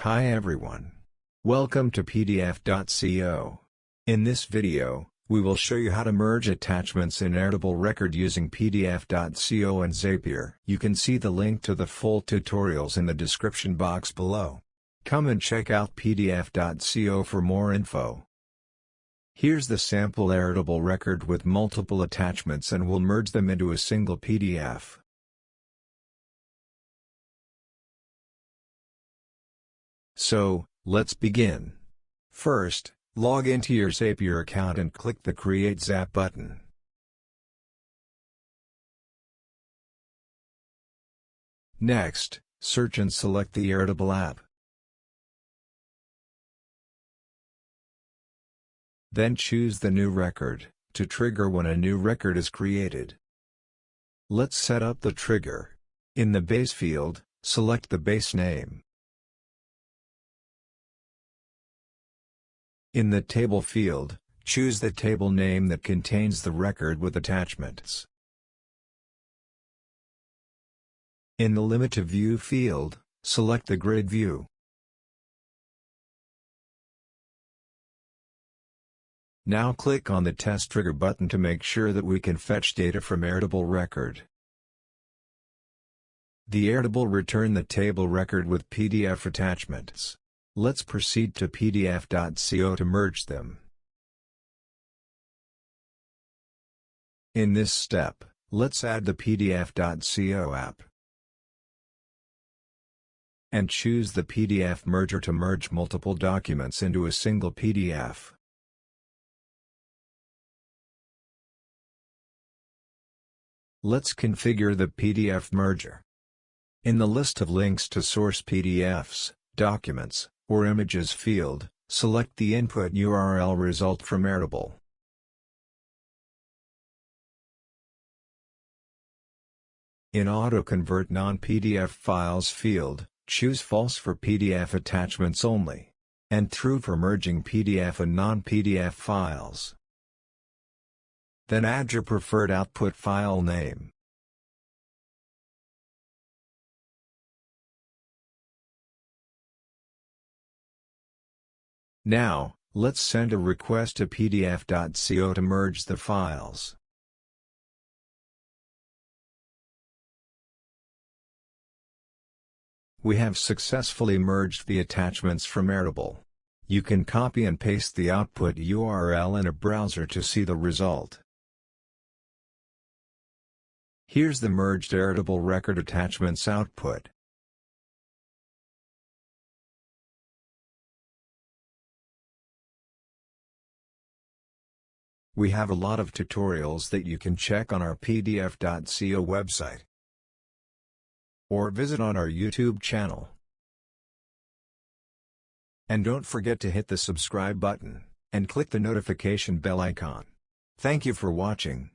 Hi everyone. Welcome to PDF.co. In this video, we will show you how to merge attachments in Airtable Record using PDF.co and Zapier. You can see the link to the full tutorials in the description box below. Come and check out PDF.co for more info. Here's the sample Airtable Record with multiple attachments, and we'll merge them into a single PDF. So, let's begin. First, log into your Zapier account and click the Create Zap button. Next, search and select the Airtable app. Then choose the new record, to trigger when a new record is created. Let's set up the trigger. In the base field, select the base name. In the table field, choose the table name that contains the record with attachments. In the Limit to View field, select the grid view. Now click on the Test Trigger button to make sure that we can fetch data from Airtable Record. The Airtable return the table record with PDF attachments. Let's proceed to PDF.co to merge them. In this step, let's add the PDF.co app and choose the PDF merger to merge multiple documents into a single PDF. Let's configure the PDF merger. In the list of links to source PDFs, documents, or images field, select the input URL result from Airtable. In Auto Convert Non-PDF Files field, choose False for PDF attachments only, and True for merging PDF and non-PDF files. Then add your preferred output file name. Now, let's send a request to PDF.co to merge the files. We have successfully merged the attachments from Airtable. You can copy and paste the output URL in a browser to see the result. Here's the merged Airtable Record attachments output. We have a lot of tutorials that you can check on our PDF.co website or visit on our YouTube channel. And don't forget to hit the subscribe button and click the notification bell icon. Thank you for watching.